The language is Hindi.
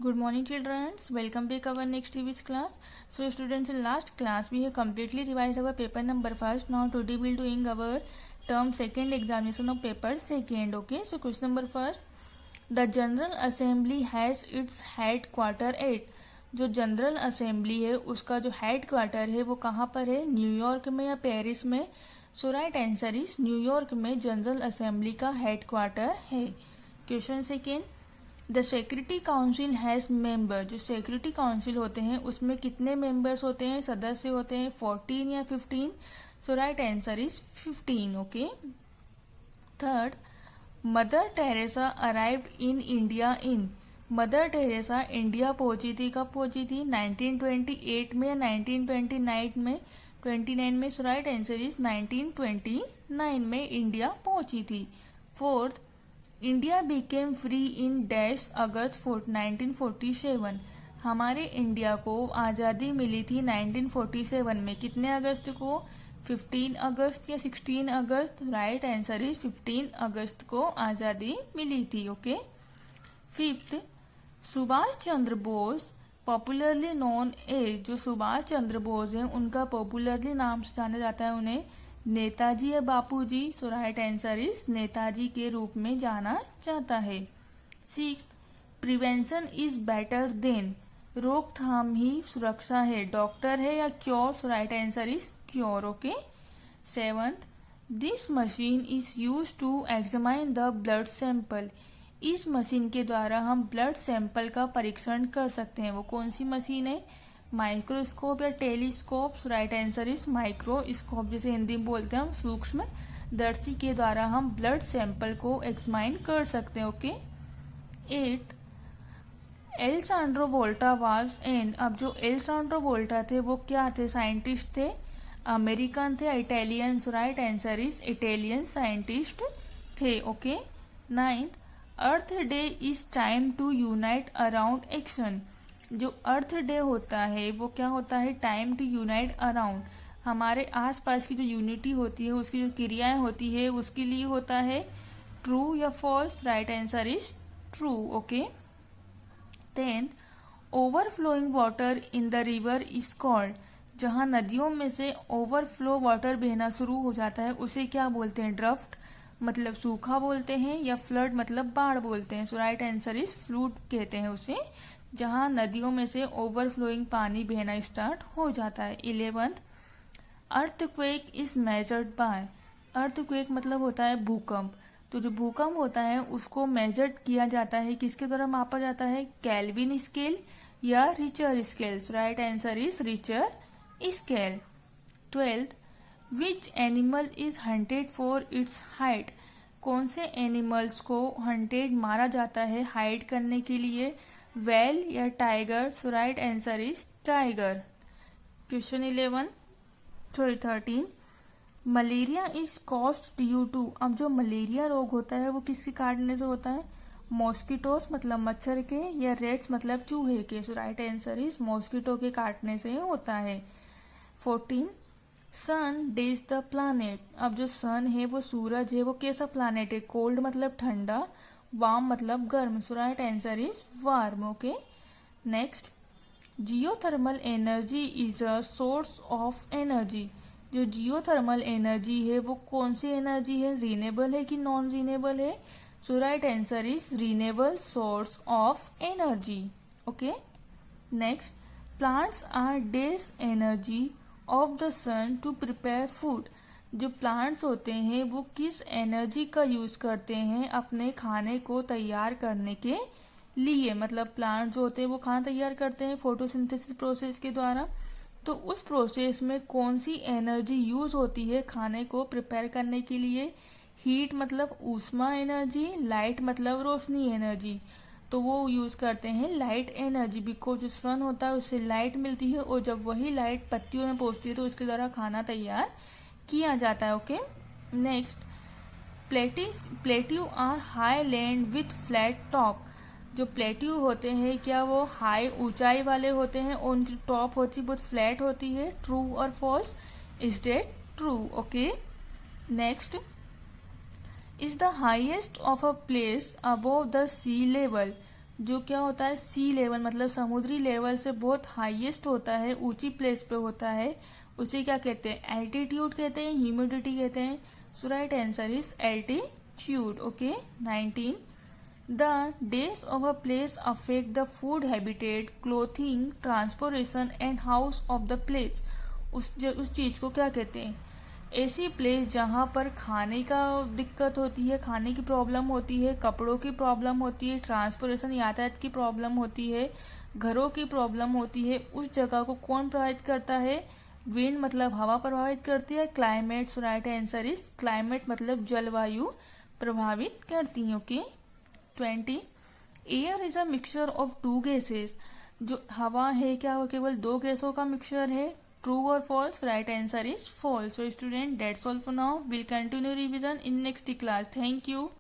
Good morning children, welcome back our next TV's class. So students, in last class we have completely revised our paper number first. Now today we will doing our term second examination of paper second. Okay, so question number first. The General Assembly has its headquarter at. जो जनरल असेंबली है उसका जो हेड क्वार्टर है वो कहाँ पर है, न्यूयॉर्क में या पेरिस में. सो राइट आंसर इज न्यूयॉर्क में जनरल असेंबली का हेड क्वार्टर है. Question second. The security council has member. जो सिक्योरिटी काउंसिल होते हैं उसमें कितने मेंबर्स होते हैं, सदस्य होते हैं, 14 या 15. So right answer is 15. Okay. Third. Mother Teresa arrived in India in. Mother Teresa India पहुंची थी, कब पहुंची थी, 1928 में या 1929 में, 29 में. सो राइट आंसर इज 1929 में इंडिया पहुंची थी. Fourth. India became free in dash August 1947. हमारे इंडिया को आज़ादी मिली थी 1947 में. कितने अगस्त को, 15 अगस्त या 16 अगस्त. राइट आंसर इज 15 अगस्त को आज़ादी मिली थी. Okay. Fifth. Subhash Chandra Bose popularly known as. जो सुभाष चंद्र बोस हैं उनका पॉपुलरली नाम से जाना जाता है उन्हें नेताजी या Bapuji. So right answer is Netaji के रूप में जाना जाता है. Six. Prevention is better than. रोकथाम ही सुरक्षा है. डॉक्टर है या cure. So right answer is cure. Okay. Seventh. This machine is use to examine the blood sample. इस मशीन के द्वारा हम ब्लड सैंपल का परीक्षण कर सकते हैं. वो कौन सी मशीन है, माइक्रोस्कोप या telescope. Right answer is microscope. जैसे हिंदी में बोलते हैं हम सूक्ष्म दर्शी के द्वारा हम ब्लड सैंपल को एग्जामाइन कर सकते हैं. Okay. Eight. Alessandro Volta was an. अब जो एलसांड्रो वोल्टा थे वो क्या थे, साइंटिस्ट थे, अमेरिकन थे, Italian. Right answer is Italian scientist थे. Okay. Ninth. Earth day is time to unite around action. जो अर्थ डे होता है वो क्या होता है, टाइम टू यूनाइट अराउंड. हमारे आसपास की जो यूनिटी होती है उसकी जो क्रियाएं होती है उसके लिए होता है. ट्रू या false. Right answer is true. Okay. 10th. Overflowing water in the river is called. जहां नदियों में से ओवरफ्लो वाटर बहना शुरू हो जाता है उसे क्या बोलते हैं, ड्रफ्ट मतलब सूखा बोलते हैं, या फ्लड मतलब बाढ़ बोलते हैं. So right answer is fluid कहते हैं उसे, जहां नदियों में से ओवरफ्लोइंग पानी बहना स्टार्ट हो जाता है. 11th. Earthquake is measured by. Earthquake मतलब होता है भूकंप. तो जो भूकंप होता है उसको मेजर्ड किया जाता है, किसके द्वारा मापा जाता है, केल्विन स्केल या Richter scale. Right answer is Richter scale. 12th. Which animal is hunted for its height. कौन से एनिमल्स को हंटेड मारा जाता है हाइड करने के लिए, वेल या tiger. So right answer is tiger. Question 13. Malaria is caused due to. अब जो मलेरिया रोग होता है वो किसके काटने से होता है, मॉस्किटोस मतलब मच्छर के, या रेट्स मतलब चूहे के. सो राइट आंसर इज मॉस्किटो के काटने से होता है. 14. सन इज द प्लानेट. अब जो सन है वो सूरज है, वो कैसा प्लानेट है, कोल्ड मतलब ठंडा, वार्म मतलब गर्म. So right answer is warm. Okay. Next. Geothermal energy is a source of energy. जो जियोथर्मल एनर्जी है वो कौन सी एनर्जी है, रीनेबल है कि नॉन रीनेबल है. So right answer is renewable source of energy. Okay. Next. Plants are days energy of the sun to prepare food. जो प्लांट्स होते हैं वो किस एनर्जी का यूज करते हैं अपने खाने को तैयार करने के लिए. मतलब प्लांट जो होते हैं वो खाना तैयार करते हैं फोटोसिंथेसिस प्रोसेस के द्वारा. तो उस प्रोसेस में कौन सी एनर्जी यूज होती है खाने को प्रिपेयर करने के लिए, हीट मतलब ऊष्मा एनर्जी, लाइट मतलब रोशनी एनर्जी. तो वो यूज करते हैं लाइट एनर्जी, बिकॉज जो सन होता है उससे लाइट मिलती है और जब वही लाइट पत्तियों में पहुंचती है तो उसके द्वारा खाना तैयार किया जाता है. Okay. Next. Plateau are high land with flat top. जो प्लेट्यू होते हैं क्या वो हाई ऊंचाई वाले होते हैं और उनकी टॉप होती है बहुत फ्लैट होती है. ट्रू और false. Is that true. Okay. Next. is the highest of a place above the sea level. जो क्या होता है सी लेवल मतलब समुद्री लेवल से बहुत हाईएस्ट होता है, ऊंची प्लेस पे होता है, उसे क्या कहते हैं, एल्टीट्यूड कहते हैं, ह्यूमिडिटी कहते हैं। So right answer is altitude. Okay 19 the days of a place affect the food habitat, clothing, transportation and house of the place. उस चीज को क्या कहते हैं, ऐसी प्लेस जहां पर खाने का दिक्कत होती है, खाने की प्रॉब्लम होती है, कपड़ों की प्रॉब्लम होती है, ट्रांसपोर्टेशन यातायात की प्रॉब्लम होती है, घरों की प्रॉब्लम होती है, उस जगह को कौन प्रभावित करता है, विंड मतलब हवा प्रभावित करती है, climate. So right answer is climate मतलब जलवायु प्रभावित करती है। Okay 20 air is a mixture of two gases, जो हवा है क्या वो केवल दो गैसों का मिक्सचर है, ट्रू और false. Right answer is false. So student that's all for now, will continue revision in next class. Thank you.